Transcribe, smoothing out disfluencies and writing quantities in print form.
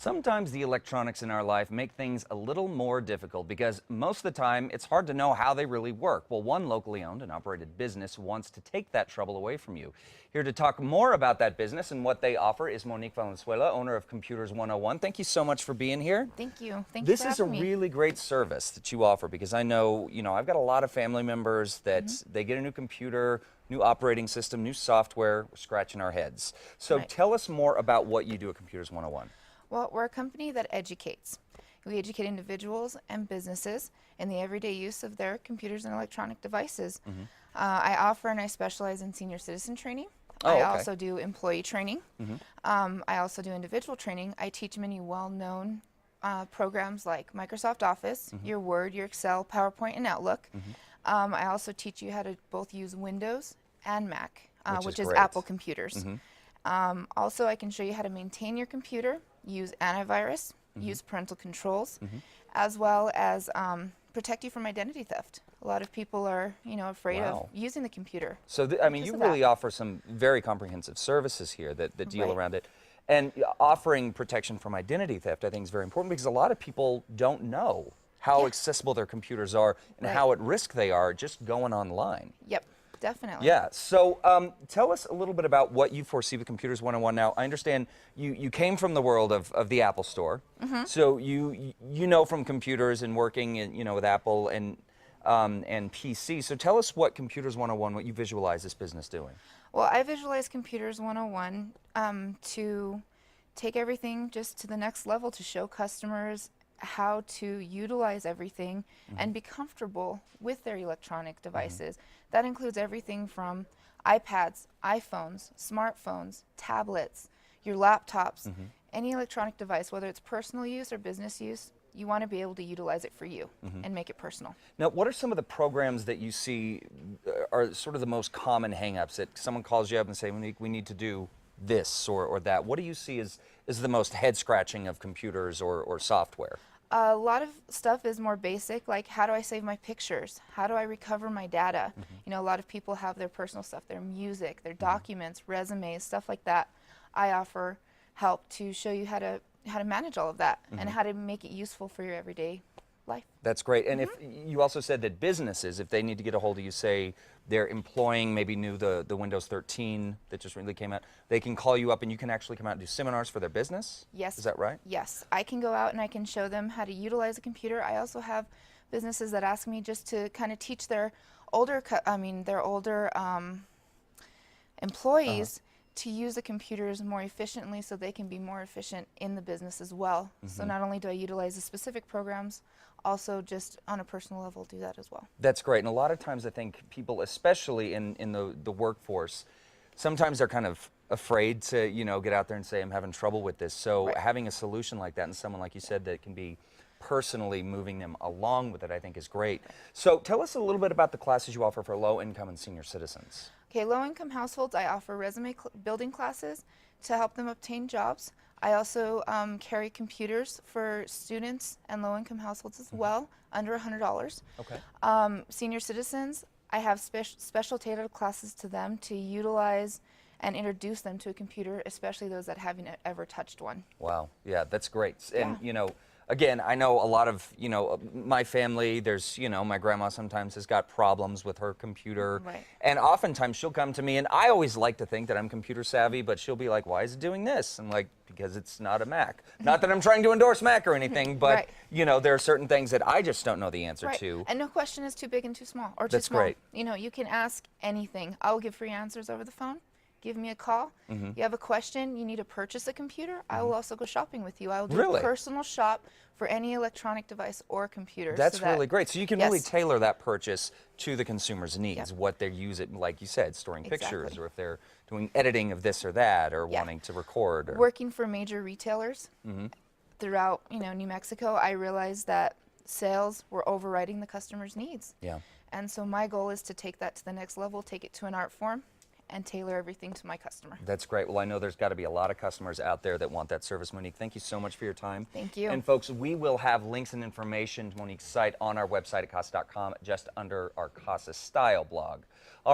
Sometimes the electronics in our life make things a little more difficult because most of the time it's hard to know how they really work. Well, one locally owned and operated business wants to take that trouble away from you. Here to talk more about that business and what they offer is Monique Valenzuela, owner of Computers 101. Thank you so much for being here. Thank you. Thank you for having me. This is a really great service that you offer because I know, I've got a lot of family members that they get a new computer, new operating system, new software, we're scratching our heads. So tell us more about what you do at Computers 101. Well, we're a company that educates. We educate individuals and businesses in the everyday use of their computers and electronic devices. I offer and I specialize in senior citizen training. I also do employee training. I also do individual training. I teach many well-known programs like Microsoft Office, your Word, your Excel, PowerPoint, and Outlook. I also teach you how to both use Windows and Mac, which is Apple computers. Also, I can show you how to maintain your computer, use antivirus, use parental controls, as well as protect you from identity theft. A lot of people are, afraid of using the computer. So, I mean, you really offer some very comprehensive services here that deal around it. And offering protection from identity theft, I think, is very important because a lot of people don't know how accessible their computers are and how at risk they are just going online. Yep. Definitely. Yeah. So tell us a little bit about what you foresee with Computers 101 now. I understand you came from the world of the Apple Store. So you know from computers and working with Apple and PC. So tell us what Computers 101, what you visualize this business doing. Well, I visualize Computers 101 to take everything just to the next level, to show customers how to utilize everything and be comfortable with their electronic devices. That includes everything from iPads, iPhones, smartphones, tablets, your laptops, any electronic device, whether it's personal use or business use. You want to be able to utilize it for you and make it personal. Now, what are some of the programs that you see are sort of the most common hangups that someone calls you up and say, we need to do this or that? What do you see as the most head-scratching of computers or software? A lot of stuff is more basic, like how do I save my pictures? How do I recover my data? A lot of people have their personal stuff, their music, their documents, resumes, stuff like that. I offer help to show you how to manage all of that and how to make it useful for your everyday life. That's great. And if you also said that businesses, if they need to get a hold of you, say they're employing maybe the Windows 13 that just really came out, they can call you up and you can actually come out and do seminars for their business? Yes. Is that right? Yes. I can go out and I can show them how to utilize a computer. I also have businesses that ask me just to kind of teach their older employees to use the computers more efficiently so they can be more efficient in the business as well. So not only do I utilize the specific programs, also just on a personal level do that as well. That's great. And a lot of times I think people, especially in the workforce, sometimes they're kind of afraid to get out there and say, I'm having trouble with this. So having a solution like that and someone, like you said, that can be personally moving them along with it, I think is great. So tell us a little bit about the classes you offer for low-income and senior citizens. Okay, low-income households, I offer resume building classes to help them obtain jobs. I also carry computers for students and low-income households as well, under $100. Okay. Senior citizens, I have special tailored classes to them to utilize and introduce them to a computer, especially those that haven't ever touched one. Wow, yeah, that's great. And again, I know a lot of, my family, there's, my grandma sometimes has got problems with her computer. And oftentimes she'll come to me, and I always like to think that I'm computer savvy, but she'll be like, why is it doing this? I'm like, because it's not a Mac. Not that I'm trying to endorse Mac or anything, but, there are certain things that I just don't know the answer to. And no question is too big and too small, or too small. That's great. You can ask anything. I'll give free answers over the phone. Give me a call. You have a question, you need to purchase a computer, I will also go shopping with you. I will do a personal shop for any electronic device or computer. That's really great. So you can really tailor that purchase to the consumer's needs, what they use it, like you said, storing pictures, or if they're doing editing of this or that, or wanting to record. Or working for major retailers throughout New Mexico, I realized that sales were overriding the customer's needs. And so my goal is to take that to the next level, take it to an art form, and tailor everything to my customer. That's great. Well, I know there's got to be a lot of customers out there that want that service. Monique, thank you so much for your time. Thank you. And folks, we will have links and information to Monique's site on our website at casa.com, just under our Casa Style blog. All